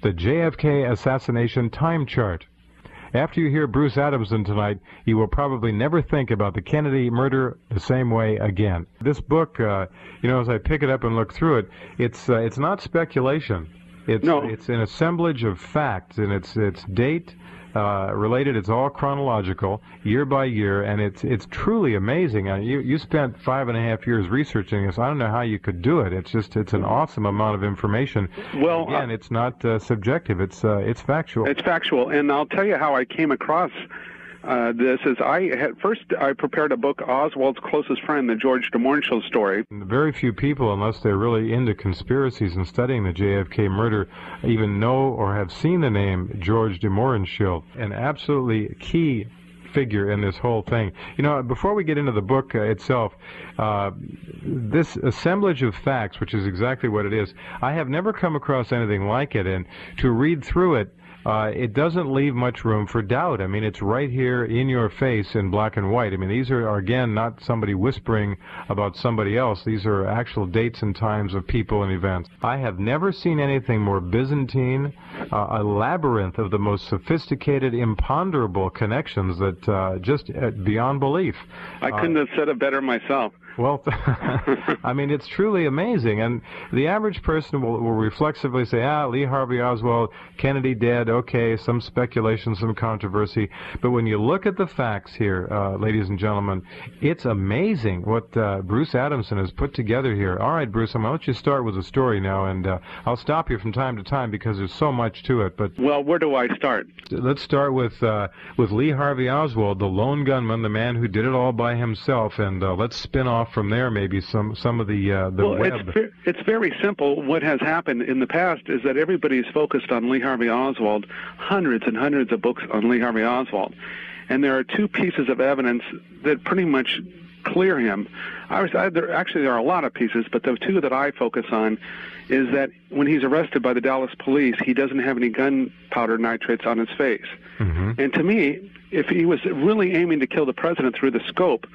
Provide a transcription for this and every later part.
The JFK Assassination Time Chart. After you hear Bruce Adamson tonight, you will probably never think about the Kennedy murder the same way again. This book, as I pick it up and look through it, it's not speculation. It's an assemblage of facts, and it's date related. It's all chronological, year by year, and it's truly amazing. You spent 5.5 years researching this. I don't know how you could do it. It's an awesome amount of information. Well, again, it's not subjective. It's factual. It's factual, and I'll tell you how I came across this. Is I prepared a book, Oswald's Closest Friend, the George de Mohrenschildt story. Very few people, unless they're really into conspiracies and studying the JFK murder, even know or have seen the name George de Mohrenschildt, an absolutely key figure in this whole thing. Before we get into the book itself, this assemblage of facts, which is exactly what it is, I have never come across anything like it, and to read through it, it doesn't leave much room for doubt. I mean, it's right here in your face in black and white. I mean, these are, again, not somebody whispering about somebody else. These are actual dates and times of people and events. I have never seen anything more Byzantine, a labyrinth of the most sophisticated, imponderable connections that just beyond belief. I couldn't have said it better myself. Well, I mean, it's truly amazing. And the average person will reflexively say, Lee Harvey Oswald, Kennedy dead, okay, some speculation, some controversy. But when you look at the facts here, ladies and gentlemen, it's amazing what Bruce Adamson has put together here. All right, Bruce, I'm going to let you start with the story now, and I'll stop you from time to time because there's so much to it. But well, where do I start? Let's start with Lee Harvey Oswald, the lone gunman, the man who did it all by himself, and let's spin off from there maybe some of the web. It's very simple. What has happened in the past is that everybody's focused on Lee Harvey Oswald, hundreds and hundreds of books on Lee Harvey Oswald, and there are two pieces of evidence that pretty much clear him. There are a lot of pieces, but the two that I focus on is that when he's arrested by the Dallas police, he doesn't have any gunpowder nitrates on his face. Mm-hmm. And to me, if he was really aiming to kill the president through the scope,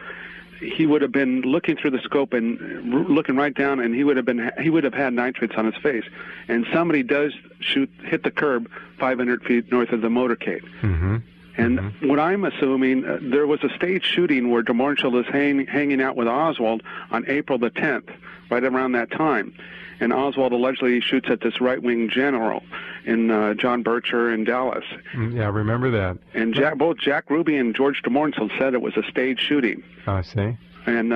he would have been looking through the scope and looking right down, and he would have had nitrates on his face. And somebody does hit the curb 500 feet north of the motorcade. Mm-hmm. And what I'm assuming, there was a staged shooting where de Mohrenschildt is hanging out with Oswald on April the 10th, right around that time. And Oswald allegedly shoots at this right-wing general in John Bircher in Dallas. Yeah, I remember that. And both Jack Ruby and George de Mohrenschildt said it was a staged shooting. I see. And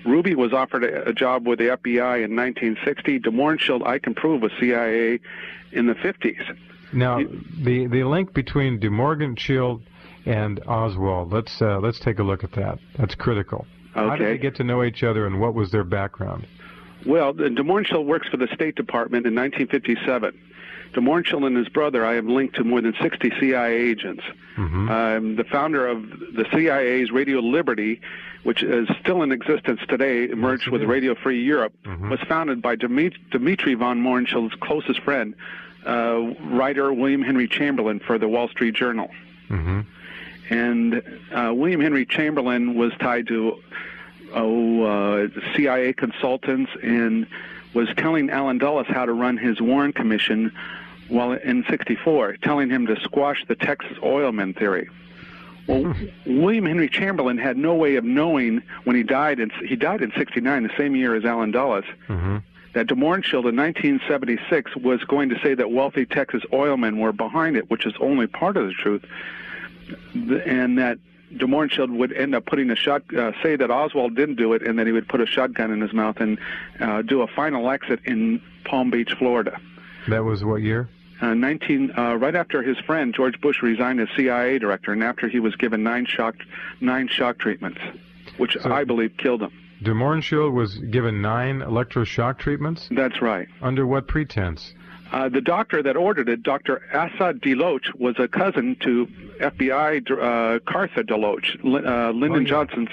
Ruby was offered a job with the FBI in 1960. De Mohrenschildt, I can prove, was CIA in the 50s. Now, the link between de Mohrenschildt and Oswald, let's take a look at that. That's critical. Okay. How did they get to know each other, and what was their background? Well, de Mohrenschildt works for the State Department in 1957. De Mohrenschildt and his brother, I have linked to more than 60 CIA agents. Mm-hmm. The founder of the CIA's Radio Liberty, which is still in existence today, merged with Radio Free Europe, was founded by Dmitri von Mohrenschildt's closest friend, writer William Henry Chamberlain for the Wall Street Journal. Mm-hmm. And William Henry Chamberlain was tied to CIA consultants and was telling Allen Dulles how to run his Warren Commission while in '64, telling him to squash the Texas oilman theory. Well, William Henry Chamberlain had no way of knowing when he died. He died in '69, the same year as Allen Dulles. Mm-hmm. That de Mohrenschildt in 1976 was going to say that wealthy Texas oilmen were behind it, which is only part of the truth, and that de Mohrenschildt would end up putting say that Oswald didn't do it, and that he would put a shotgun in his mouth and do a final exit in Palm Beach, Florida. That was what year? Right after his friend George Bush resigned as CIA director, and after he was given nine shock treatments, which I believe killed him. De Mohrenschildt was given 9 electroshock treatments? That's right. Under what pretense? The doctor that ordered it, Dr. Asa DeLoach, was a cousin to FBI Cartha DeLoach, Lyndon Johnson's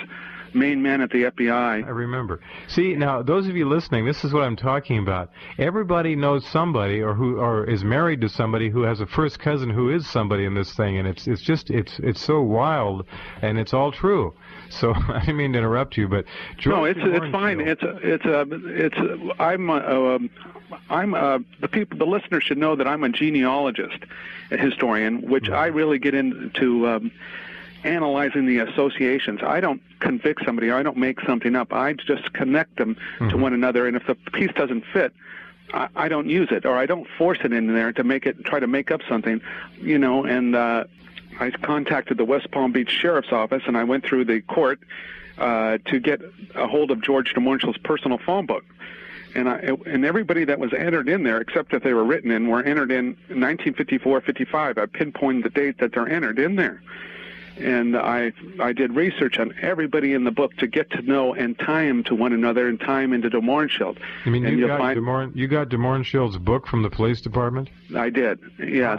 main man at the FBI. I remember. See, now, those of you listening, this is what I'm talking about. Everybody knows somebody or is married to somebody who has a first cousin who is somebody in this thing, and it's so wild, and it's all true. So I didn't mean to interrupt you, but George, no, it's fine. The listeners should know that I'm a genealogist, a historian, which I really get into analyzing the associations. I don't convict somebody. I don't make something up. I just connect them to one another. And if the piece doesn't fit, I don't use it, or I don't force it in there to try to make up something, And I contacted the West Palm Beach Sheriff's Office, and I went through the court to get a hold of George de Mohrenschildt's personal phone book. And everybody that was entered in there, except that they were written in, were entered in 1954, 55. I pinpointed the date that they're entered in there. And I did research on everybody in the book to get to know and tie them to one another and tie them into de Mohrenschildt. You mean you got de Mohrenschildt's book from the police department? I did, yes.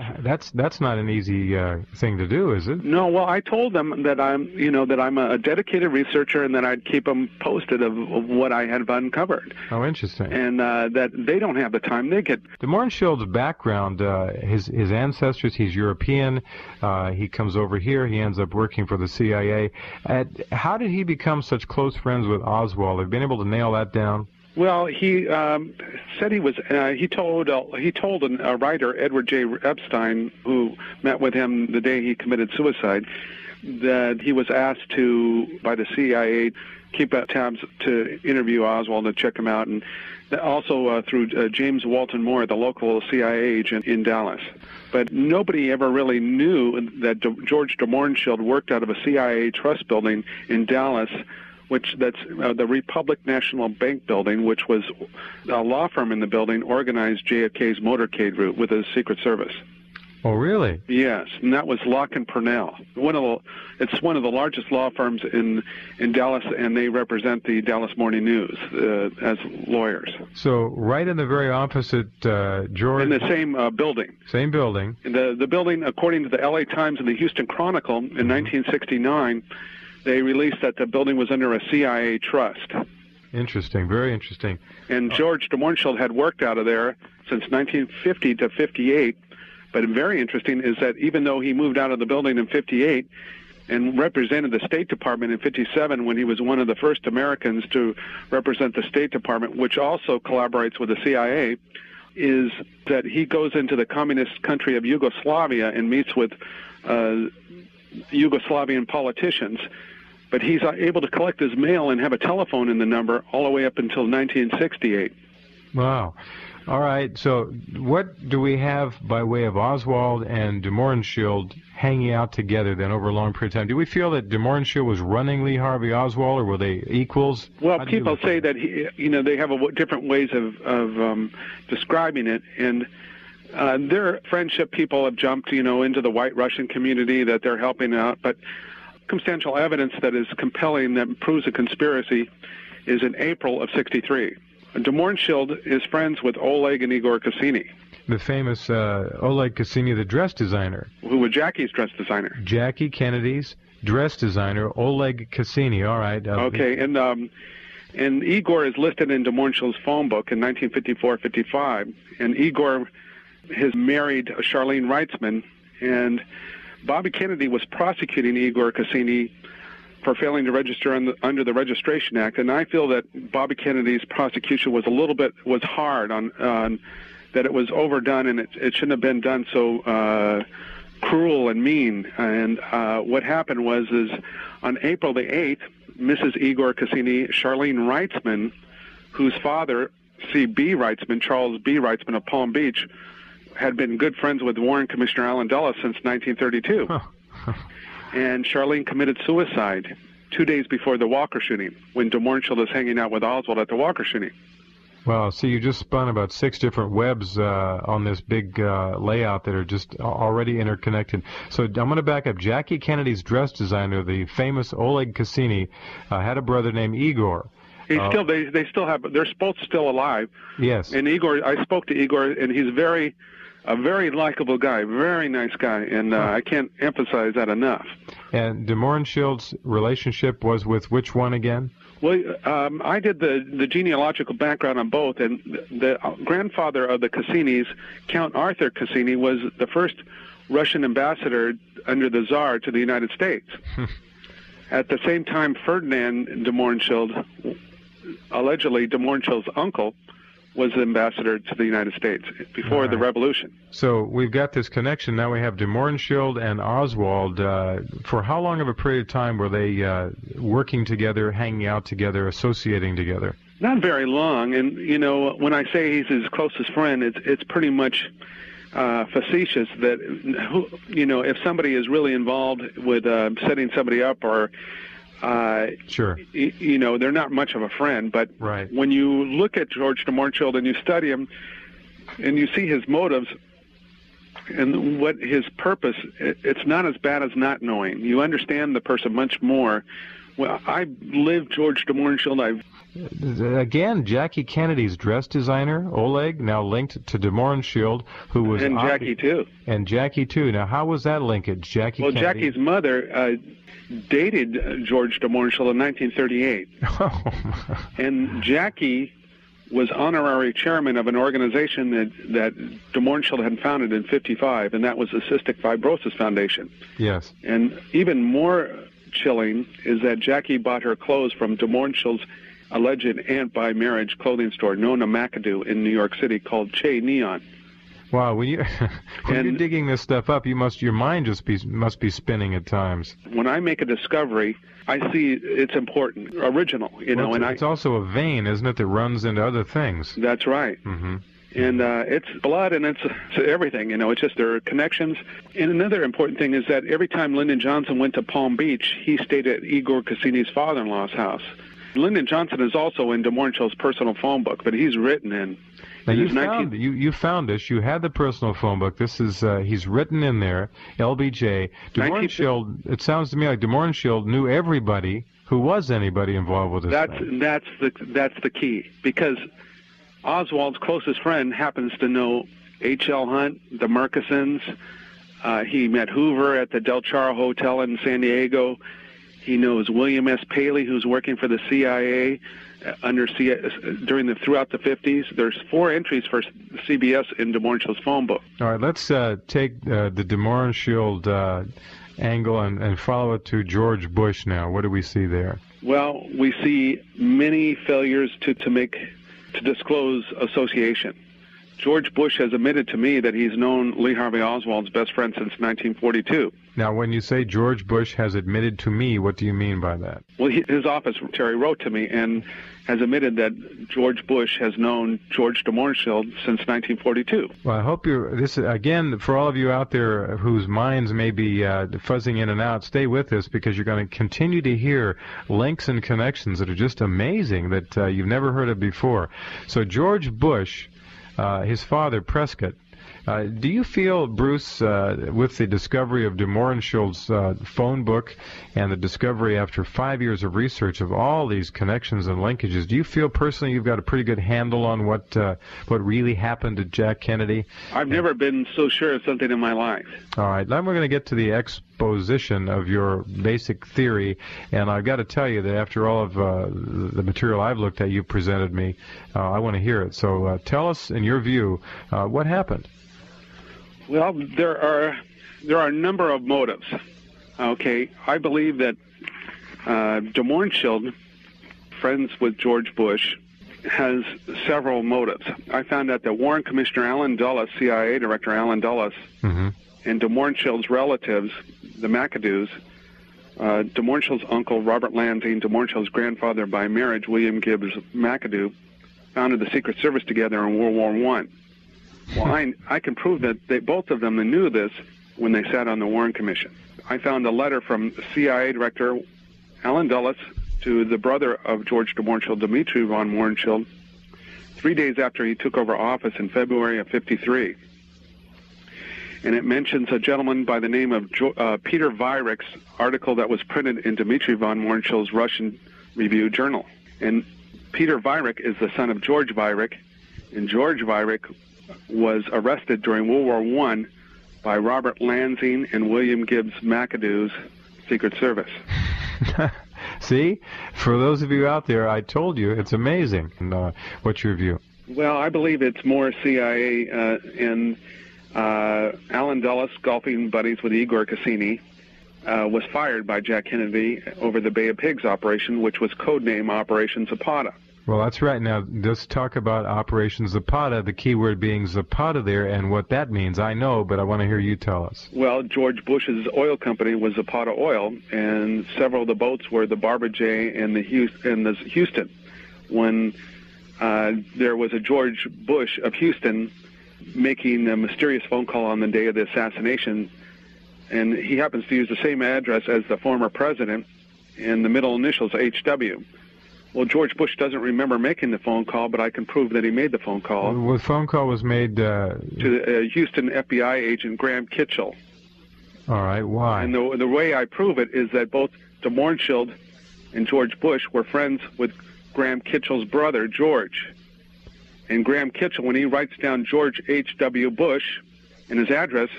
That's not an easy thing to do, is it? No, well, I told them that I'm a dedicated researcher and that I'd keep them posted of what I had uncovered. Oh, interesting. And that they don't have the time. They get de Mohrenschildt's background, his ancestors. He's European. He comes over here. He ends up working for the CIA. How did he become such close friends with Oswald? Have you been able to nail that down? Well, he said he was. He told a writer, Edward J. Epstein, who met with him the day he committed suicide, that he was asked by the CIA keep tabs to interview Oswald and check him out, and also through James Walton Moore, the local CIA agent in Dallas. But nobody ever really knew that George de Mohrenschildt worked out of a CIA trust building in Dallas, that's the Republic National Bank building, which was a law firm in the building organized JFK's motorcade route with the Secret Service. Oh, really? Yes, and that was Locke and Purnell. It's one of the largest law firms in Dallas, and they represent the Dallas Morning News as lawyers. So right in the very opposite, George... In the same building. Same building. The building, according to the L.A. Times and the Houston Chronicle, in 1969, they released that the building was under a CIA trust. Interesting, very interesting. And George de Mohrenschildt had worked out of there since 1950 to 58. But very interesting is that even though he moved out of the building in 58 and represented the State Department in 57 when he was one of the first Americans to represent the State Department, which also collaborates with the CIA, is that he goes into the communist country of Yugoslavia and meets with Yugoslavian politicians. But he's able to collect his mail and have a telephone in the number all the way up until 1968. Wow. All right, so what do we have by way of Oswald and de Mohrenschildt hanging out together then over a long period of time? Do we feel that de Mohrenschildt was running Lee Harvey Oswald, or were they equals? Well, people say that they have different ways of describing it, and their friendship people have jumped into the white Russian community that they're helping out, but circumstantial evidence that is compelling that proves a conspiracy is in April of '63. De Mohrenschildt is friends with Oleg and Igor Cassini. The famous Oleg Cassini, the dress designer. Who was Jackie's dress designer. Jackie Kennedy's dress designer, Oleg Cassini. All right. Okay, and Igor is listed in de Mohrenschildt's phone book in 1954-55. And Igor has married Charlene Reitzman, and Bobby Kennedy was prosecuting Igor Cassini for failing to register under the Registration Act, and I feel that Bobby Kennedy's prosecution was hard on that it was overdone, and it shouldn't have been done so cruel and mean. And what happened was on April the 8th, Mrs. Igor Cassini, Charlene Reitzman, whose father, C.B. Reitzman, Charles B. Reitzman of Palm Beach, had been good friends with Warren Commissioner Allen Dulles since 1932. Huh. And Charlene committed suicide 2 days before the Walker shooting, when de Mohrenschildt was hanging out with Oswald at the Walker shooting. Well, see, you just spun about 6 different webs on this big layout that are just already interconnected. So I'm going to back up. Jackie Kennedy's dress designer, the famous Oleg Cassini, had a brother named Igor. They still have. They're both still alive. Yes. And Igor, I spoke to Igor, and he's very A very likable guy, very nice guy, and I can't emphasize that enough. And de Mohrenschildt's relationship was with which one again? Well, I did the genealogical background on both, and the grandfather of the Cassinis, Count Arthur Cassini, was the first Russian ambassador under the Tsar to the United States. At the same time, Ferdinand de Mohrenschildt, allegedly de Mohrenschildt's uncle, was ambassador to the United States before the Revolution. So we've got this connection. Now we have de Mohrenschildt and Oswald. For how long of a period of time were they working together, hanging out together, associating together? Not very long. And, you know, when I say he's his closest friend, it's pretty much facetious that, you know, if somebody is really involved with setting somebody up or sure. You know, they're not much of a friend, but right. When you look at George de Mohrenschildt and you study him and you see his motives and what his purpose, it's not as bad as not knowing. You understand the person much more. Well, I lived George de Mohrenschildt. Again, Jackie Kennedy's dress designer, Oleg, now linked to de Mohrenschildt, who was... And Jackie, too. And Jackie, too. Now, how was that linkage? Jackie Kennedy... Jackie's mother dated George de Mohrenschildt in 1938. Oh. And Jackie was honorary chairman of an organization that de Mohrenschildt had founded in 1955, and that was the Cystic Fibrosis Foundation. Yes. And even more chilling is that Jackie bought her clothes from de Mohrenschildt's alleged aunt by marriage clothing store, Nona McAdoo, in New York City, called Che Neon. Wow, when you're digging this stuff up, your mind just must be spinning at times. When I make a discovery, I see it's important, original, you know. And it's also a vein, isn't it, that runs into other things? That's right. Mm-hmm. And it's blood, and it's everything, you know. It's just there are connections. And another important thing is that every time Lyndon Johnson went to Palm Beach, he stayed at Igor Cassini's father-in-law's house. Lyndon Johnson is also in de Mohrenschildt's personal phone book, but he's written in. Now you found this. You had the personal phone book. This is he's written in there. LBJ. De Mohrenschildt. It sounds to me like de Mohrenschildt knew everybody who was anybody involved with this. That's the key, because Oswald's closest friend happens to know H.L. Hunt, the Murchisons. He met Hoover at the Del Charro Hotel in San Diego. He knows William S. Paley, who's working for the CIA throughout the 50s. There's 4 entries for CBS in de Mohrenschildt's phone book. All right, let's take the de Mohrenschildt angle and follow it to George Bush now. What do we see there? Well, we see many failures to disclose association. George Bush has admitted to me that he's known Lee Harvey Oswald's best friend since 1942. Now, when you say George Bush has admitted to me, what do you mean by that? Well, his office, Terry, wrote to me and has admitted that George Bush has known George de Mohrenschildt since 1942. Well, I hope again, for all of you out there whose minds may be fuzzing in and out, stay with us, because you're going to continue to hear links and connections that are just amazing that you've never heard of before. So George Bush, his father, Prescott, do you feel, Bruce, with the discovery of de Mohrenschildt's phone book and the discovery after 5 years of research of all these connections and linkages, do you feel personally you've got a pretty good handle on what really happened to Jack Kennedy? I've never been so sure of something in my life. All right, now we're going to get to the exposition of your basic theory, and I've got to tell you that after all of the material I've looked at, you presented me, I want to hear it. So tell us, in your view, what happened? Well, there are a number of motives. Okay, I believe that de Mohrenschildt, friends with George Bush, has several motives. I found out that Warren Commissioner Allen Dulles, CIA Director Allen Dulles, and de Mohrenschildt's relatives, the McAdoos, de Mohrenschildt's uncle Robert Lansing, de Mohrenschildt's grandfather by marriage William Gibbs McAdoo, founded the Secret Service together in World War I. Well, I can prove that both of them knew this when they sat on the Warren Commission. I found a letter from CIA Director Allen Dulles to the brother of George de Mohrenschildt, Dmitry von Mohrenschildt, 3 days after he took over office in February of '53. And it mentions a gentleman by the name of Peter Vyryk's article that was printed in Dmitry von Mohrenschildt's Russian Review Journal. And Peter Vyryk is the son of George Vyryk, and George Vyryk was arrested during World War I by Robert Lansing and William Gibbs McAdoo's Secret Service. See? For those of you out there, I told you, it's amazing. What's your view? Well, I believe it's more CIA, and Alan Dulles, golfing buddies with Igor Cassini, was fired by Jack Kennedy over the Bay of Pigs operation, which was codename Operation Zapata. Well, that's right. Now, let's talk about Operation Zapata, the key word being Zapata there, and what that means. I know, but I want to hear you tell us. Well, George Bush's oil company was Zapata Oil, and several of the boats were the Barbara J and the Houston. When there was a George Bush of Houston making a mysterious phone call on the day of the assassination, and he happens to use the same address as the former president, and the middle initials HW. Well, George Bush doesn't remember making the phone call, but I can prove that he made the phone call. Well, the phone call was made to Houston FBI agent Graham Kitchell. All right, why? And the way I prove it is that both de Mohrenschildt and George Bush were friends with Graham Kitchell's brother, George. And Graham Kitchell, when he writes down George H.W. Bush in his address,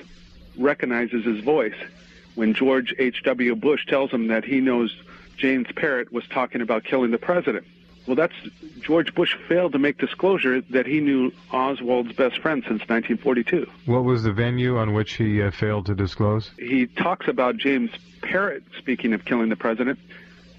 recognizes his voice. When George H.W. Bush tells him that he knows James Parrott was talking about killing the president. Well, George Bush failed to make disclosure that he knew Oswald's best friend since 1942. What was the venue on which he failed to disclose? He talks about James Parrott speaking of killing the president,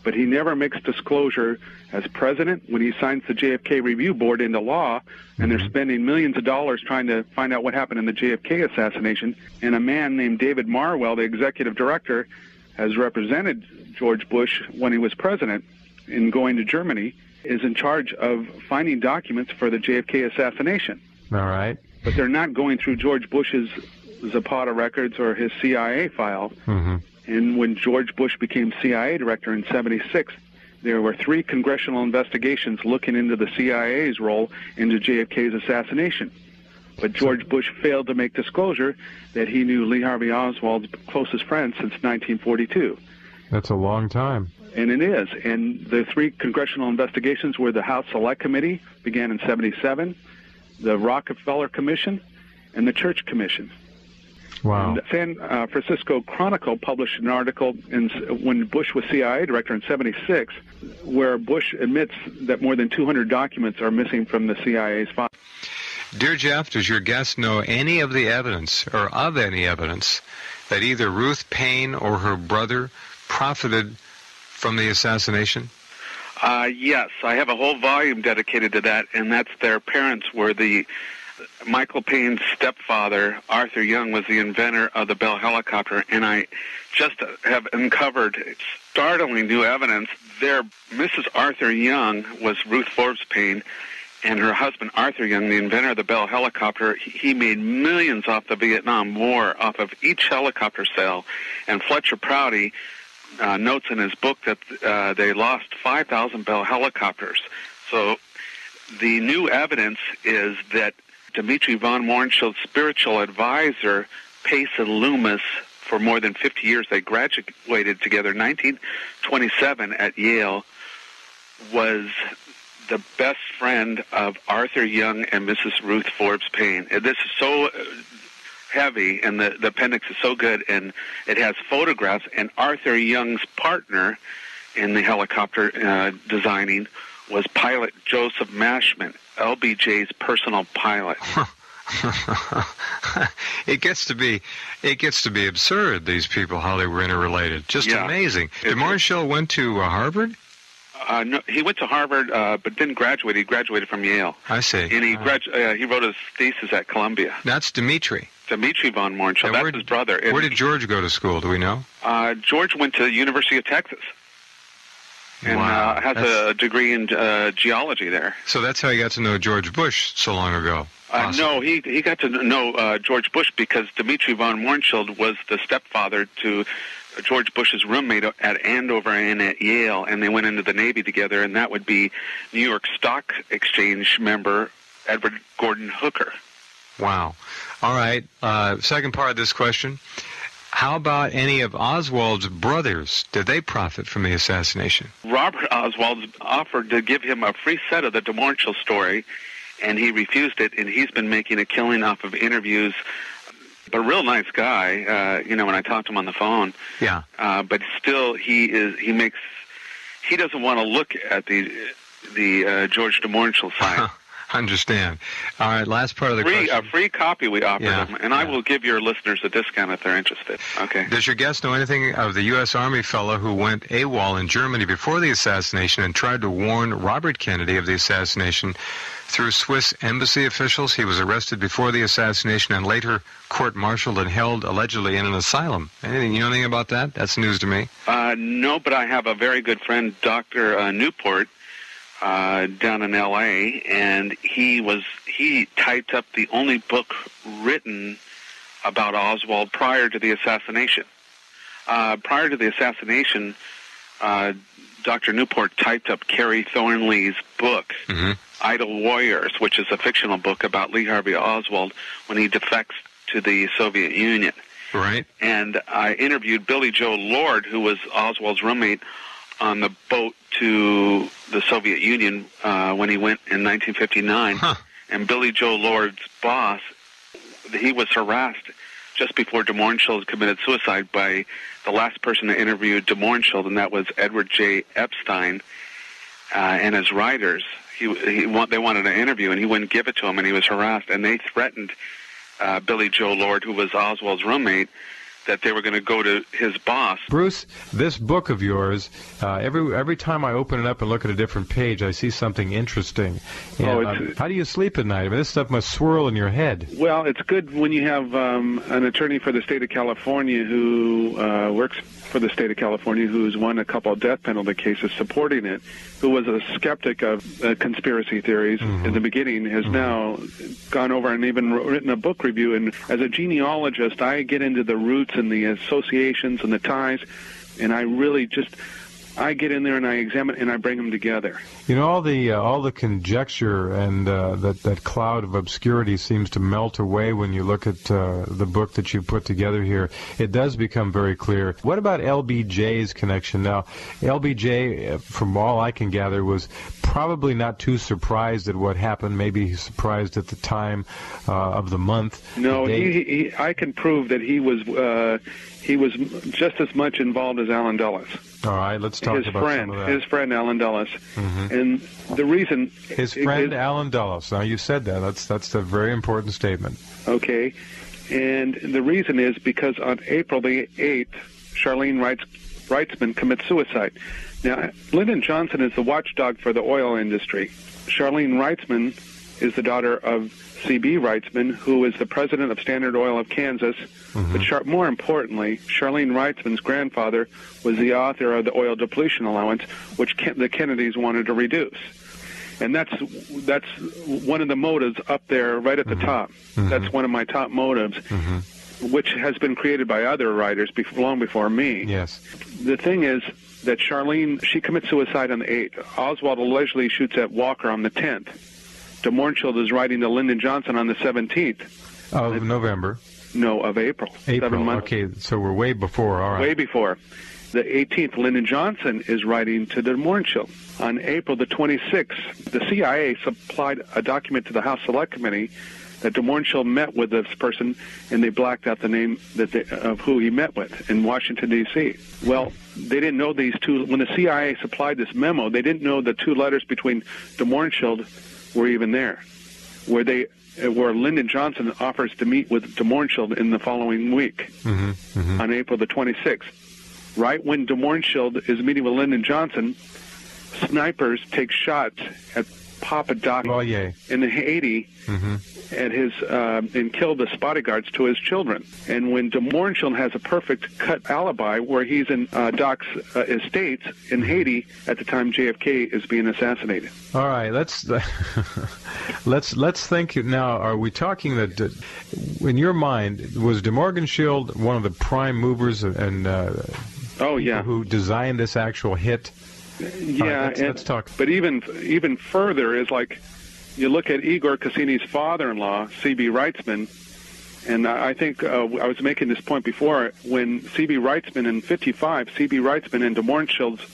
but he never makes disclosure as president when he signs the JFK Review Board into law, and they're spending millions of dollars trying to find out what happened in the JFK assassination. And a man named David Marwell, the executive director, has represented George Bush when he was president in going to Germany, is in charge of finding documents for the JFK assassination. All right. But they're not going through George Bush's Zapata records or his CIA file. Mm-hmm. And when George Bush became CIA director in '76, there were 3 congressional investigations looking into the CIA's role into JFK's assassination. But George Bush failed to make disclosure that he knew Lee Harvey Oswald's closest friend since 1942. That's a long time. And it is. And the 3 congressional investigations were the House Select Committee, began in '77, the Rockefeller Commission, and the Church Commission. Wow. And San Francisco Chronicle published an article when Bush was CIA director in '76, where Bush admits that more than 200 documents are missing from the CIA's file. Dear Jeff, does your guest know any of the evidence, or of any evidence, that either Ruth Paine or her brother profited from the assassination? Yes, I have a whole volume dedicated to that, and that's their parents were Michael Paine's stepfather, Arthur Young, was the inventor of the Bell helicopter, and I just have uncovered startling new evidence. Mrs. Arthur Young was Ruth Forbes Paine, and her husband, Arthur Young, the inventor of the Bell helicopter, he made millions off the Vietnam War, off of each helicopter sale. And Fletcher Prouty notes in his book that they lost 5,000 Bell helicopters. So the new evidence is that Dmitri von Mohrenschildt's spiritual advisor, Payson Loomis, for more than 50 years, they graduated together in 1927 at Yale, was the best friend of Arthur Young and Mrs. Ruth Forbes Paine. This is so heavy, and the appendix is so good, and it has photographs, and Arthur Young's partner in the helicopter designing was pilot Joseph Mashman, LBJ's personal pilot. It gets to be absurd, these people, how they were interrelated. Just amazing. Did Mohrenschildt went to Harvard? No, he went to Harvard, but didn't graduate. He graduated from Yale. I see. And he wrote his thesis at Columbia. That's Dmitri. Dmitri von Mohrenschildt. That's his brother. Where did George go to school? Do we know? George went to the University of Texas. And has a degree in geology there. So that's how he got to know George Bush so long ago. No, he got to know George Bush because Dmitri von Mohrenschildt was the stepfather to George Bush's roommate at Andover and at Yale, and they went into the Navy together, and that would be New York Stock Exchange member Edward Gordon Hooker. Wow. All right. Second part of this question. How about any of Oswald's brothers? Did they profit from the assassination? Robert Oswald offered to give him a free set of the de Mohrenschildt story, and he refused it, and he's been making a killing off of interviews. But a real nice guy, when I talked to him on the phone. Yeah. But still, he doesn't want to look at the George de Mohrenschildt side. Understand. All right, last part of the question. A free copy we offered them, and I will give your listeners a discount if they're interested. Okay. Does your guest know anything of the U.S. Army fellow who went AWOL in Germany before the assassination and tried to warn Robert Kennedy of the assassination through Swiss embassy officials? He was arrested before the assassination and later court-martialed and held allegedly in an asylum. You know anything about that? That's news to me. No, but I have a very good friend, Dr. Newport, down in L.A., and he typed up the only book written about Oswald prior to the assassination. Prior to the assassination, Dr. Newport typed up Kerry Thornley's book, Idle Warriors, which is a fictional book about Lee Harvey Oswald when he defects to the Soviet Union. Right. And I interviewed Billy Joe Lord, who was Oswald's roommate, on the boat to the Soviet Union when he went in 1959. And Billy Joe Lord's boss, he was harassed just before de Mohrenschildt committed suicide by the last person that interviewed de Mohrenschildt, and that was Edward J. Epstein and his writers. They wanted an interview, and he wouldn't give it to him, and he was harassed. And they threatened Billy Joe Lord, who was Oswald's roommate, that they were going to go to his boss. Bruce, this book of yours, every time I open it up and look at a different page, I see something interesting. And, how do you sleep at night? I mean, this stuff must swirl in your head. Well, it's good when you have an attorney for the state of California who works for the state of California, who's won a couple of death penalty cases supporting it, who was a skeptic of conspiracy theories in the beginning, has now gone over and even written a book review. And as a genealogist, I get into the roots and the associations and the ties, and I get in there and I examine and I bring them together. You know, all the conjecture and that cloud of obscurity seems to melt away when you look at the book that you put together here. It does become very clear. What about LBJ's connection? Now, LBJ, from all I can gather, was probably not too surprised at what happened. Maybe he's surprised at the time of the month. No, I can prove that he was just as much involved as Allen Dulles. All right, let's talk about some of that. His friend, Allen Dulles. And the reason... His friend, Allen Dulles. Now, you said that. That's a very important statement. Okay. And the reason is because on April the 8th, Charlene Wrightsman commits suicide. Now, Lyndon Johnson is the watchdog for the oil industry. Charlene Wrightsman is the daughter of C.B. Wrightsman, who is the president of Standard Oil of Kansas. But more importantly, Charlene Wrightsman's grandfather was the author of the oil depletion allowance, which the Kennedys wanted to reduce. And that's one of the motives up there right at the top. That's one of my top motives, which has been created by other writers long before me. Yes. The thing is that Charlene, she commits suicide on the 8th. Oswald allegedly shoots at Walker on the 10th. De Mohrenschildt is writing to Lyndon Johnson on the 17th. Of November. No, of April. 7 months. Okay, so we're way before, all right. Way before. The 18th, Lyndon Johnson is writing to de Mohrenschildt. On April the 26th, the CIA supplied a document to the House Select Committee that de Mohrenschildt met with this person, and they blacked out the name of who he met with in Washington, D.C. Well, they didn't know these two. When the CIA supplied this memo, they didn't know the two letters between de Mohrenschildt were even there, where Lyndon Johnson offers to meet with de Mohrenschildt in the following week on April the 26th. Right when de Mohrenschildt is meeting with Lyndon Johnson, snipers take shots at Papa Doc in Haiti at his and kill the bodyguards to his children. And when de Mohrenschildt has a perfect cut alibi where he's in Doc's estates in Haiti at the time JFK is being assassinated. All right, let's think now. Are we talking that in your mind was de Mohrenschildt one of the prime movers and who designed this actual hit? Yeah, right, let's talk. But even further is like you look at Igor Cassini's father-in-law, C.B. Wrightsman, and I think I was making this point before, when C.B. Wrightsman in 1955, C.B. Wrightsman and de Mohrenschildt's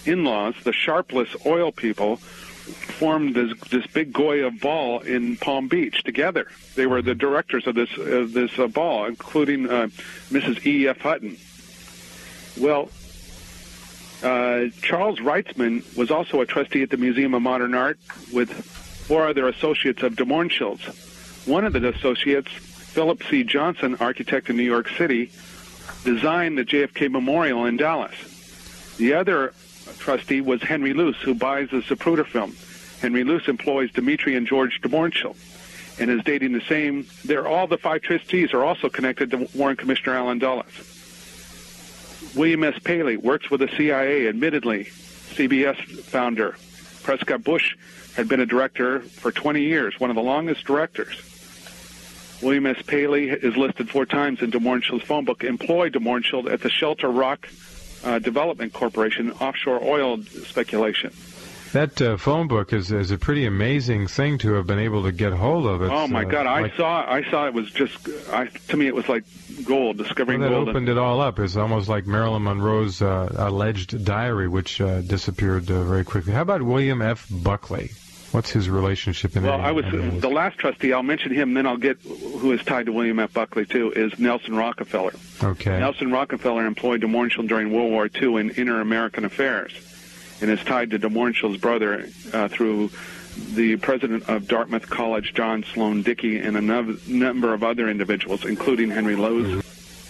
in-laws, the Sharpless oil people, formed this big Goya ball in Palm Beach together. They were the directors of this ball, including Mrs. E.F. Hutton. Well, Charles Reitzman was also a trustee at the Museum of Modern Art with 4 other associates of de Mohrenschildt's. One of the associates, Philip C. Johnson, architect in New York City, designed the JFK Memorial in Dallas. The other trustee was Henry Luce, who buys the Zapruder film. Henry Luce employs Dmitri and George de Mohrenschildt and is dating the same. All the 5 trustees are also connected to Warren Commissioner Allen Dulles. William S. Paley works with the CIA, admittedly. CBS founder Prescott Bush had been a director for 20 years, one of the longest directors. William S. Paley is listed 4 times in de Mohrenschildt's phone book, employed de Mohrenschildt at the Shelter Rock Development Corporation, offshore oil speculation. That phone book is a pretty amazing thing to have been able to get hold of. Oh my God! I saw it was just to me it was like gold, discovering gold. That opened it all up. It's almost like Marilyn Monroe's alleged diary, which disappeared very quickly. How about William F. Buckley? What's his relationship in? Well, I was the last trustee. I'll mention him, then I'll get who is tied to William F. Buckley too. Is Nelson Rockefeller. Okay. Nelson Rockefeller employed de Mohrenschildt during World War II in inter-American affairs, and is tied to de Mohrenschildt's brother through the president of Dartmouth College, John Sloan Dickey, and a number of other individuals, including Henry Lowe's.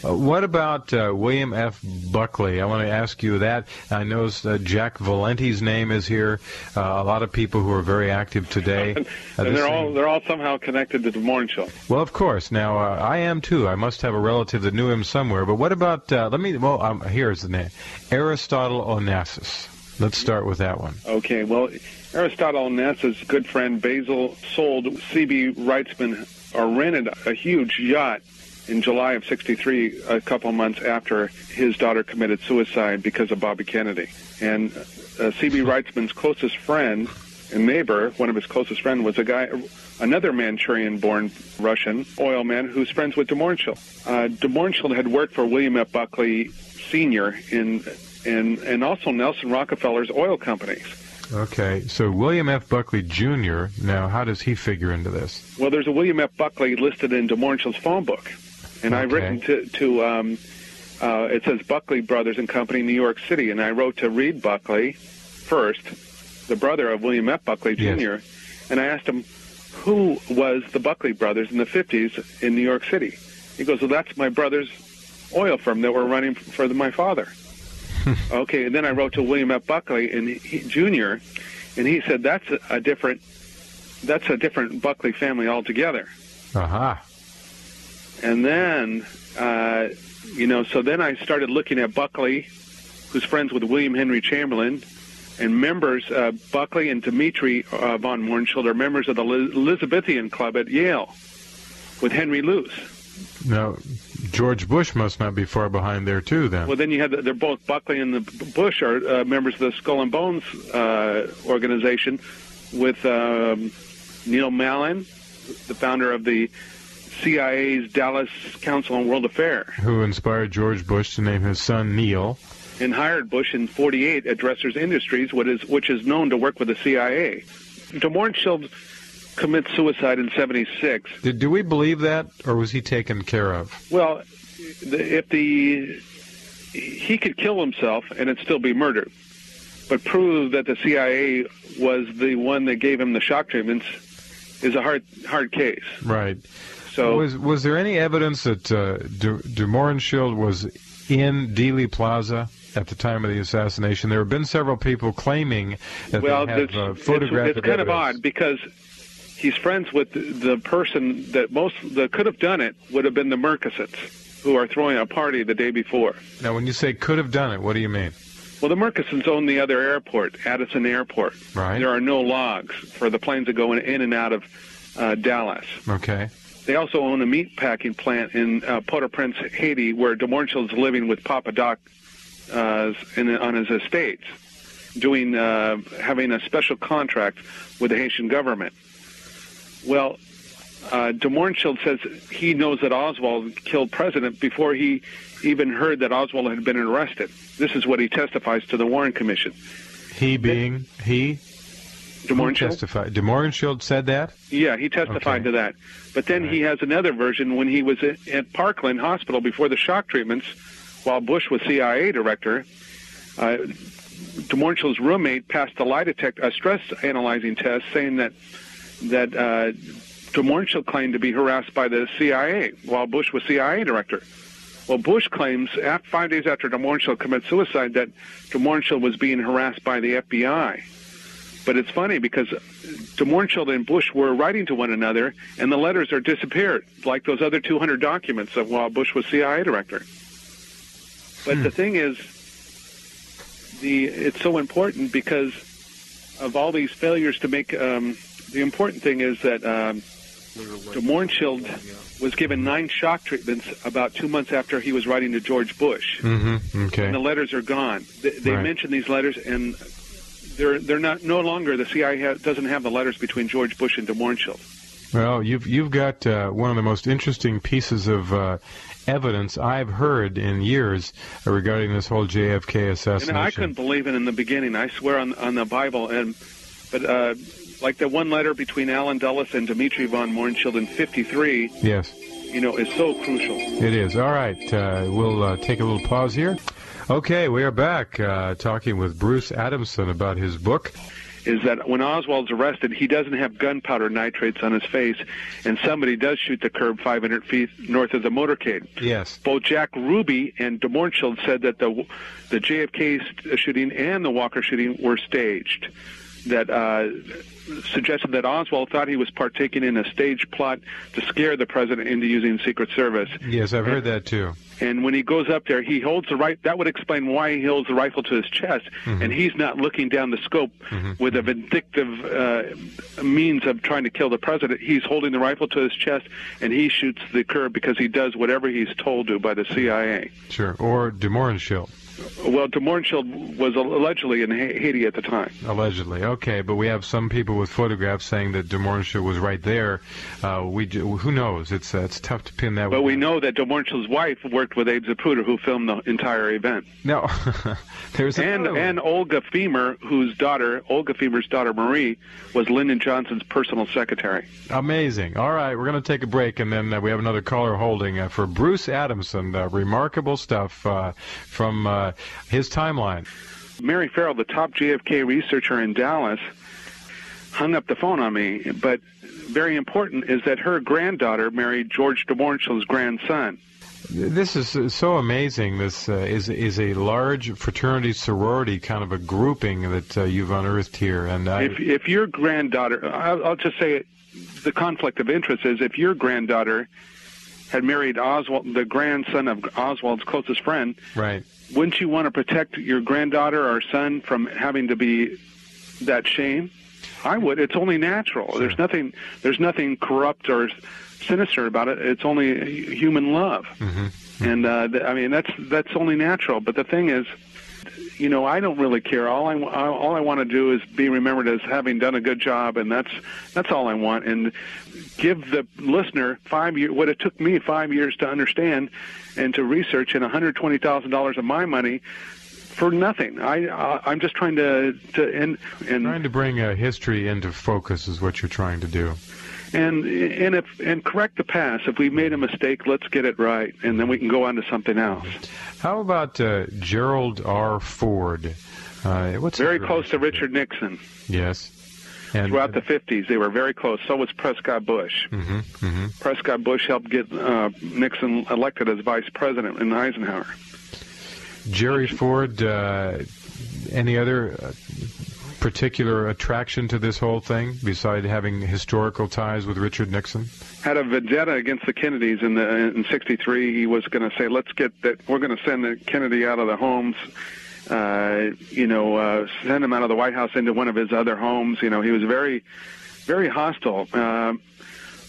What about William F. Buckley? I want to ask you that. I know Jack Valenti's name is here. A lot of people who are very active today. And they're all somehow connected to de Mohrenschildt. Well, of course. Now, I am too. I must have a relative that knew him somewhere. But what about, here's the name. Aristotle Onassis. Let's start with that one. Okay, well, Aristotle Onassis' good friend Basil sold C.B. Reitzman, or rented a huge yacht in July of '63, a couple months after his daughter committed suicide because of Bobby Kennedy. And C.B. Reitzman's closest friend and neighbor, one of his closest friends, was another Manchurian-born Russian oil man who's friends with de Mohrenschildt. De Mohrenschildt had worked for William F. Buckley Sr. and also Nelson Rockefeller's oil companies. Okay, so William F. Buckley Jr., now how does he figure into this? Well, there's a William F. Buckley listed in de Mohrenschildt's phone book. And I've written it says Buckley Brothers and Company, New York City, and I wrote to Reed Buckley first, the brother of William F. Buckley Jr., yes. And I asked him who was the Buckley Brothers in the 50s in New York City. He goes, well, that's my brother's oil firm that were running for my father. Okay, and then I wrote to William F. Buckley Jr., and he said that's a different Buckley family altogether. Aha. And then, so then I started looking at Buckley, who's friends with William Henry Chamberlain, and members, Buckley and Dmitri von Mohrenschildt are members of the Elizabethan Club at Yale with Henry Luce. Now, George Bush must not be far behind there, too, then. Well, then you have they're both Buckley and the Bush are members of the Skull and Bones organization with Neil Mallon, the founder of the CIA's Dallas Council on World Affairs. Who inspired George Bush to name his son Neil. And hired Bush in '48 at Dressers Industries, which is known to work with the CIA. De Mohrenschildt commits suicide in '76. Do we believe that, or was he taken care of? Well, he could kill himself and it'd still be murder. But prove that the CIA was the one that gave him the shock treatments is a hard case. Right. So was there any evidence that de Mohrenschildt was in Dealey Plaza at the time of the assassination? There have been several people claiming that they have photographic It's kind of odd because he's friends with the person that could have done it would have been the Murchisons, who are throwing a party the day before. Now, when you say could have done it, what do you mean? Well, the Murchisons own the other airport, Addison Airport. Right. There are no logs for the planes that go in and out of Dallas. Okay. They also own a meat packing plant in Port-au-Prince, Haiti, where de Mohrenschildt is living with Papa Doc on his estates, having a special contract with the Haitian government. Well, de Mohrenschildt says he knows that Oswald killed President before he even heard that Oswald had been arrested. This is what he testifies to the Warren Commission. He being he? DeMorenschildt. DeMorenschildt said that? Yeah, he testified to that. But then he has another version when he was at Parkland Hospital before the shock treatments while Bush was CIA director. DeMorenschildt's roommate passed a stress analyzing test saying that DeMorenschildt claimed to be harassed by the CIA while Bush was CIA director. Well, Bush claims 5 days after DeMorenschildt committed suicide that DeMorenschildt was being harassed by the FBI. But it's funny because DeMorenschildt and Bush were writing to one another, and the letters are disappeared, like those other 200 documents of while Bush was CIA director. But the thing is, it's so important because of all these failures to make. The important thing is that DeMorenschildt was given 9 shock treatments about 2 months after he was writing to George Bush. Okay. And the letters are gone. They mention these letters, and they're no longer. The CIA doesn't have the letters between George Bush and DeMorenschildt. Well, you've got one of the most interesting pieces of evidence I've heard in years regarding this whole JFK assassination. And I couldn't believe it in the beginning. I swear on the Bible. But like the one letter between Allen Dulles and Dmitri von Mohrenschildt in '53. Yes. Is so crucial. It is. All right. We'll take a little pause here. Okay, we are back talking with Bruce Adamson about his book. Is that when Oswald's arrested, he doesn't have gunpowder nitrates on his face, and somebody does shoot the curb 500 feet north of the motorcade. Yes. Both Jack Ruby and DeMorenschildt said that the JFK shooting and the Walker shooting were staged. That suggested that Oswald thought he was partaking in a staged plot to scare the president into using Secret Service. Yes, I've heard that too. And when he goes up there, he holds that would explain why he holds the rifle to his chest, and he's not looking down the scope with a vindictive means of trying to kill the president. He's holding the rifle to his chest, and he shoots the curb because he does whatever he's told to by the CIA. Sure, or DeMorenschildt. Well, DeMorenschildt was allegedly in Haiti at the time. Allegedly, okay, but we have some people with photographs saying that DeMorenschildt was right there. Who knows? It's tough to pin that. But we know that DeMorenschildt's wife worked with Abe Zapruder, who filmed the entire event. No, there's and Olga Femer, Olga Femer's daughter Marie, was Lyndon Johnson's personal secretary. Amazing. All right, we're going to take a break, and then we have another caller holding for Bruce Adamson. Remarkable stuff from his timeline. Mary Farrell, the top JFK researcher in Dallas, hung up the phone on me. But very important is that her granddaughter married George DeMorenschildt's grandson. This is so amazing. This is a large fraternity sorority kind of a grouping that you've unearthed here. And if your granddaughter, I'll just say it, the conflict of interest is if your granddaughter had married Oswald, the grandson of Oswald's closest friend, right? Wouldn't you want to protect your granddaughter or son from having to be that shame? I would. It's only natural. Sure. There's nothing corrupt or sinister about it. It's only human love. And I mean that's only natural. But the thing is, I don't really care. All I want to do is be remembered as having done a good job, and that's all I want. And give the listener 5 years, what it took me 5 years to understand and to research, and $120,000 of my money for nothing. I'm just trying to trying to bring history into focus is what you're trying to do. And correct the past. If we made a mistake, let's get it right, and then we can go on to something else. How about Gerald R. Ford? What's very close to Richard Nixon. Yes. And throughout the 50s, they were very close. So was Prescott Bush. Prescott Bush helped get Nixon elected as vice president in Eisenhower. Jerry Ford, any other particular attraction to this whole thing besides having historical ties with Richard Nixon? Had a vendetta against the Kennedys in '63. He was going to say, we're going to send the Kennedy out of the homes. Send him out of the White House into one of his other homes. He was very, very hostile.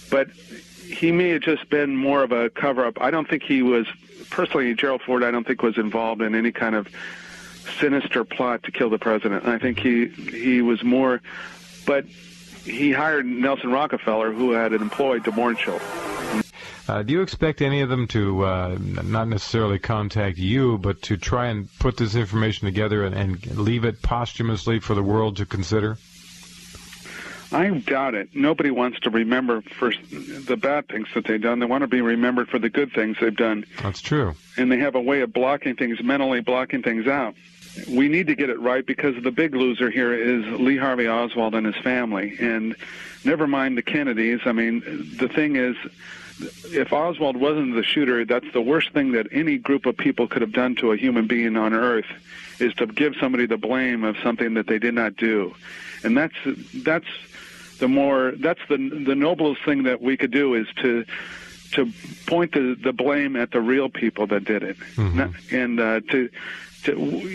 But he may have just been more of a cover-up. I don't think he was, personally, Gerald Ford, I don't think was involved in any kind of sinister plot to kill the president. I think he was more, but he hired Nelson Rockefeller, who had employed DeMorenschildt. Do you expect any of them to not necessarily contact you, but to try and put this information together and leave it posthumously for the world to consider? I doubt it. Nobody wants to remember for the bad things that they've done. They want to be remembered for the good things they've done. That's true. And they have a way of blocking things, mentally blocking things out. We need to get it right, because the big loser here is Lee Harvey Oswald and his family. And never mind the Kennedys. I mean, the thing is, if Oswald wasn't the shooter, that's the worst thing that any group of people could have done to a human being on Earth, is to give somebody the blame of something that they did not do. And that's the noblest thing that we could do, is to point the blame at the real people that did it. And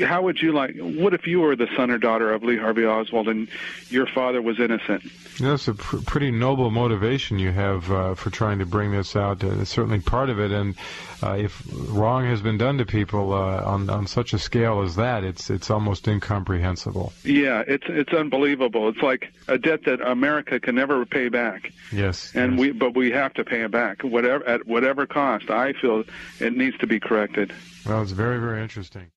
how would you like? What if you were the son or daughter of Lee Harvey Oswald and your father was innocent? That's a pretty noble motivation you have for trying to bring this out. It's certainly part of it, and if wrong has been done to people on such a scale as that, it's almost incomprehensible. Yeah, it's unbelievable. It's like a debt that America can never pay back. Yes, and we have to pay it back, at whatever cost. I feel it needs to be corrected. Well, it's very, very interesting.